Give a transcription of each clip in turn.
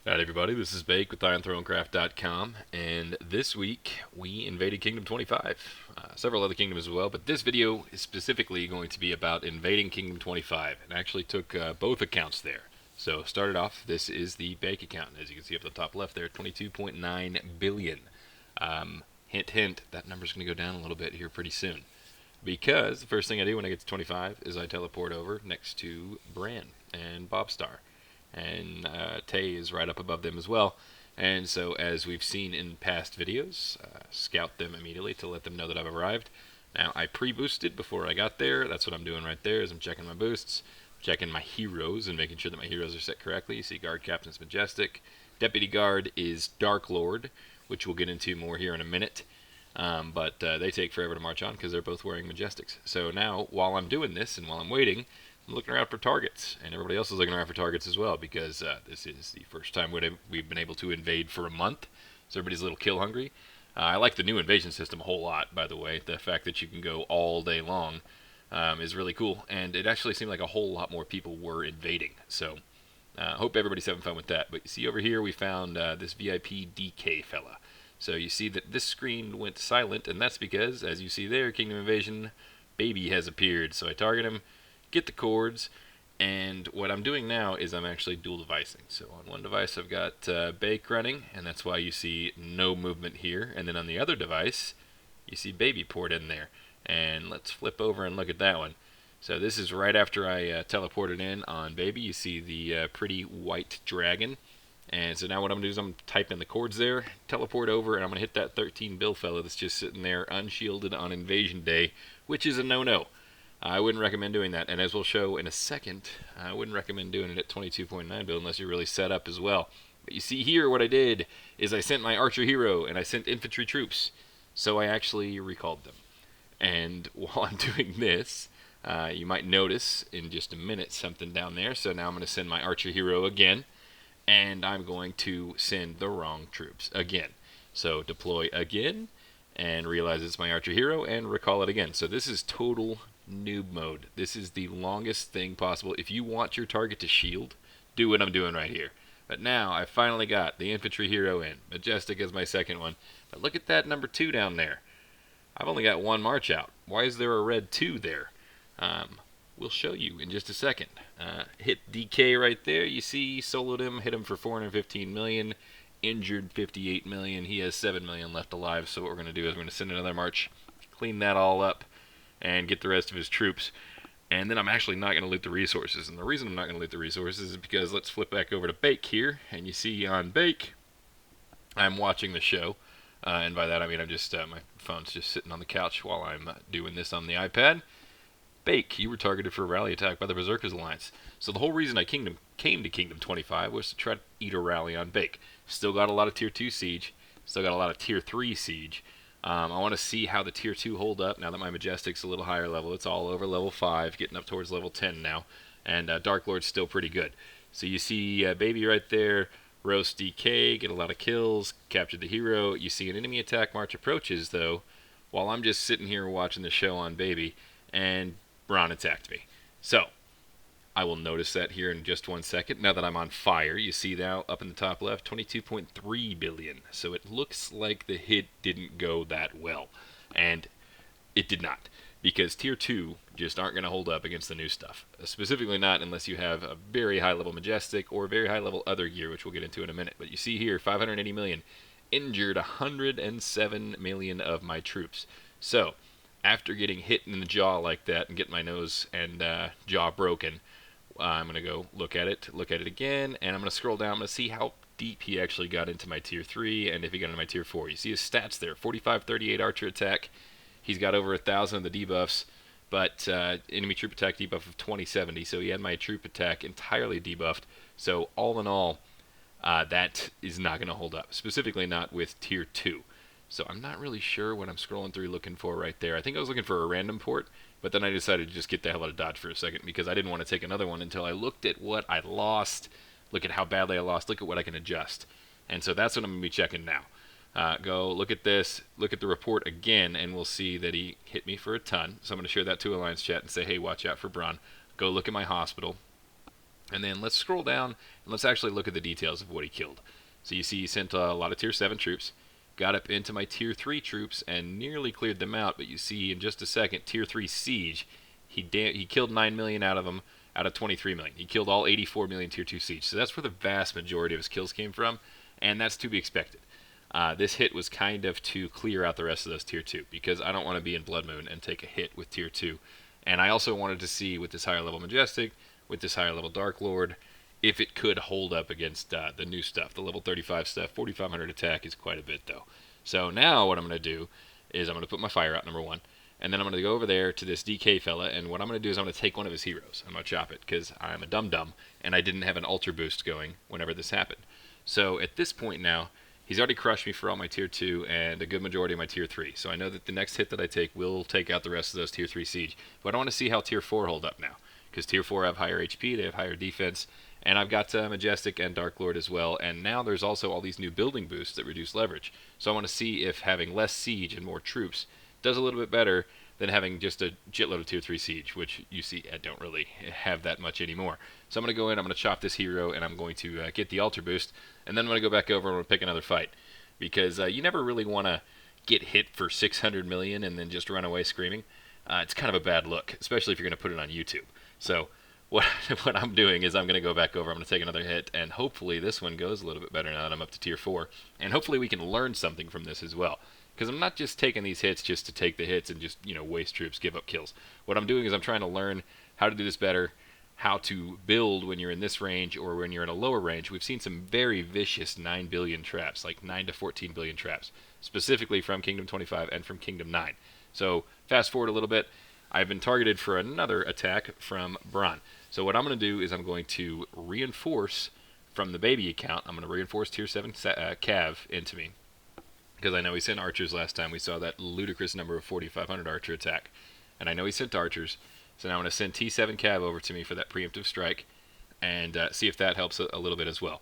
Alright everybody, this is Bake with IronThroneCraft.com, and this week we invaded Kingdom 25. Several other kingdoms as well, but this video is specifically going to be about invading Kingdom 25, and I actually took both accounts there. So started off, this is the Bake account, as you can see up at the top left there, 22.9 billion. Hint hint, that number's going to go down a little bit here pretty soon. Because the first thing I do when I get to 25 is I teleport over next to Bran and Bobstar, and Tay is right up above them as well. And so, as we've seen in past videos, scout them immediately to let them know that I've arrived. Now, I pre-boosted before I got there. That's what I'm doing right there, is I'm checking my boosts, checking my heroes, and making sure that my heroes are set correctly. You see Guard Captain's Majestic. Deputy Guard is Dark Lord, which we'll get into more here in a minute. But they take forever to march on because they're both wearing Majestics. So now, while I'm doing this and while I'm waiting, I'm looking around for targets, and everybody else is looking around for targets as well, because this is the first time we've been able to invade for a month, so everybody's a little kill hungry. I like the new invasion system a whole lot, by the way. The fact that you can go all day long is really cool, and it actually seemed like a whole lot more people were invading, so hope everybody's having fun with that. But you see over here we found this VIP DK fella. So you see that this screen went silent, and that's because, as you see there, Kingdom Invasion Baby has appeared. So I target him, get the chords, and what I'm doing now is I'm actually dual devicing. So on one device I've got Bake running, and that's why you see no movement here. And then on the other device, you see Baby poured in there. And let's flip over and look at that one. So this is right after I teleported in on Baby. You see the pretty white dragon. And so now what I'm going to do is I'm going to type in the chords there, teleport over, and I'm going to hit that 13 bill fella that's just sitting there unshielded on invasion day, which is a no-no. I wouldn't recommend doing that, and as we'll show in a second, I wouldn't recommend doing it at 22.9 bill unless you're really set up as well. But you see here what I did is I sent my archer hero and I sent infantry troops, so I actually recalled them. And while I'm doing this, you might notice in just a minute something down there. So now I'm going to send my archer hero again, and I'm going to send the wrong troops again. So deploy again, and realize it's my archer hero, and recall it again. So this is total noob mode. This is the longest thing possible. If you want your target to shield, do what I'm doing right here. But now I finally got the infantry hero in. Majestic is my second one. But look at that number 2 down there. I've only got one march out. Why is there a red 2 there? We'll show you in just a second. Hit DK right there. You see, soloed him, hit him for 415 million, injured 58 million. He has 7 million left alive. So what we're going to do is we're going to send another march, clean that all up, and get the rest of his troops. And then I'm actually not going to loot the resources. And the reason I'm not going to loot the resources is because let's flip back over to Bake here. And you see on Bake, I'm watching the show. And by that I mean I'm just, my phone's just sitting on the couch while I'm doing this on the iPad. Bake, you were targeted for a rally attack by the Berserkers Alliance. So the whole reason I came to Kingdom 25 was to try to eat a rally on Bake. Still got a lot of Tier 2 siege. Still got a lot of Tier 3 siege. I want to see how the Tier 2 hold up now that my Majestic's a little higher level. It's all over level 5, getting up towards level 10 now. And Dark Lord's still pretty good. So you see Baby right there, roast DK, get a lot of kills, capture the hero. You see an enemy attack march approaches, though, while I'm just sitting here watching the show on Baby, and Bronn attacked me. So, I will notice that here in just 1 second. Now that I'm on fire, you see now up in the top left, 22.3 billion. So it looks like the hit didn't go that well. And it did not. Because Tier 2 just aren't going to hold up against the new stuff. Specifically not unless you have a very high level Majestic or very high level other gear, which we'll get into in a minute. But you see here, 580 million. Injured 107 million of my troops. So, after getting hit in the jaw like that and getting my nose and jaw broken, I'm going to go look at it again, and I'm going to scroll down. I'm going to see how deep he actually got into my Tier 3 and if he got into my Tier 4. You see his stats there, 45, 38 archer attack. He's got over 1,000 of the debuffs, but enemy troop attack debuff of 2070, so he had my troop attack entirely debuffed. So all in all, that is not going to hold up, specifically not with Tier 2. So I'm not really sure what I'm scrolling through looking for right there. I think I was looking for a random port, but then I decided to just get the hell out of Dodge for a second because I didn't want to take another one until I looked at what I lost, look at how badly I lost, look at what I can adjust. And so that's what I'm going to be checking now. Go look at this, look at the report again, and we'll see that he hit me for a ton. So I'm going to share that to Alliance chat and say, hey, watch out for Bronn. Go look at my hospital. And then let's scroll down and let's actually look at the details of what he killed. So you see he sent a lot of tier 7 troops, got up into my tier 3 troops and nearly cleared them out, but you see in just a second, tier 3 siege, he killed 9 million out of them out of 23 million. He killed all 84 million tier 2 siege. So that's where the vast majority of his kills came from, and that's to be expected. This hit was kind of to clear out the rest of those tier 2 because I don't want to be in Blood Moon and take a hit with tier 2. And I also wanted to see with this higher level Majestic, with this higher level Dark Lord, if it could hold up against the new stuff. The level 35 stuff, 4,500 attack is quite a bit though. So now what I'm going to do is I'm going to put my fire out, number one, and then I'm going to go over there to this DK fella, and what I'm going to do is I'm going to take one of his heroes. I'm going to chop it because I'm a dum-dum, and I didn't have an altar boost going whenever this happened. So at this point now, he's already crushed me for all my tier 2 and a good majority of my tier 3. So I know that the next hit that I take will take out the rest of those tier 3 siege. But I want to see how tier 4 hold up now, because tier 4 have higher HP, they have higher defense, and I've got Majestic and Dark Lord as well, and now there's also all these new building boosts that reduce leverage. So I want to see if having less siege and more troops does a little bit better than having just a shitload of tier 3 siege, which you see I don't really have that much anymore. So I'm going to go in, I'm going to chop this hero, and I'm going to get the altar boost, and then I'm going to go back over and I'm going to pick another fight. Because you never really want to get hit for 600 million and then just run away screaming. It's kind of a bad look, especially if you're going to put it on YouTube. So what I'm doing is I'm going to go back over, I'm going to take another hit, and hopefully this one goes a little bit better now that I'm up to tier 4. And hopefully we can learn something from this as well. Because I'm not just taking these hits just to take the hits and just, waste troops, give up kills. What I'm doing is I'm trying to learn how to do this better, how to build when you're in this range or when you're in a lower range. We've seen some very vicious 9 billion traps, like 9 to 14 billion traps, specifically from Kingdom 25 and from Kingdom 9. So fast forward a little bit, I've been targeted for another attack from Bron. So what I'm going to do is I'm going to reinforce from the baby account. I'm going to reinforce tier 7 Cav into me, because I know he sent archers last time. We saw that ludicrous number of 4,500 archer attack, and I know he sent archers. So now I'm going to send T7 Cav over to me for that preemptive strike and see if that helps a little bit as well.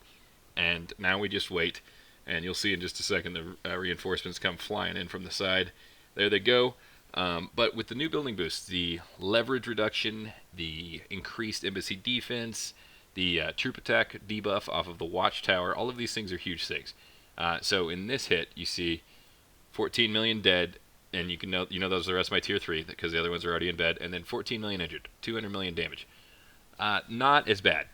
And now we just wait, and you'll see in just a second the reinforcements come flying in from the side. There they go. But with the new building boosts, the leverage reduction, the increased embassy defense, the troop attack debuff off of the watchtower, all of these things are huge things. So in this hit, you see 14 million dead, and you know those are the rest of my tier 3 because the other ones are already in bed, and then 14 million injured, 200 million damage. Not as bad.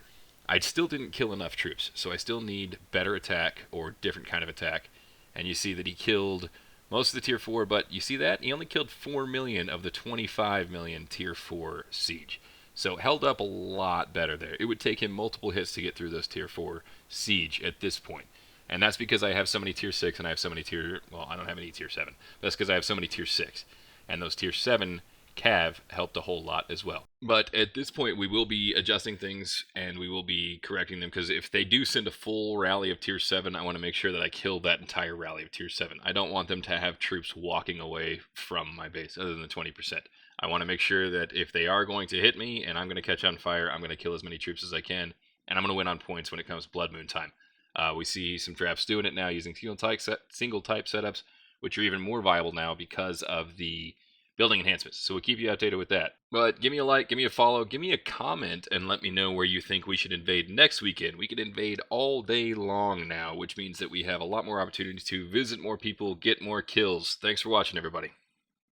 I still didn't kill enough troops, so I still need better attack or different kind of attack. And you see that he killed most of the tier 4, but you see that? He only killed 4 million of the 25 million tier 4 siege. So held up a lot better there. It would take him multiple hits to get through those tier 4 siege at this point. And that's because I have so many tier 6 and I have so many I don't have any tier 7. That's because I have so many tier 6. And those tier 7 Cav helped a whole lot as well. But at this point, we will be adjusting things and we will be correcting them, because if they do send a full rally of tier 7, I want to make sure that I kill that entire rally of tier 7. I don't want them to have troops walking away from my base other than the 20%. I want to make sure that if they are going to hit me and I'm going to catch on fire, I'm going to kill as many troops as I can, and I'm going to win on points when it comes Blood Moon time. We see some drafts doing it now using single type setups, which are even more viable now because of the building enhancements. So we'll keep you updated with that. But give me a like, give me a follow, give me a comment, and let me know where you think we should invade next weekend. We can invade all day long now, which means that we have a lot more opportunities to visit more people, get more kills. Thanks for watching, everybody.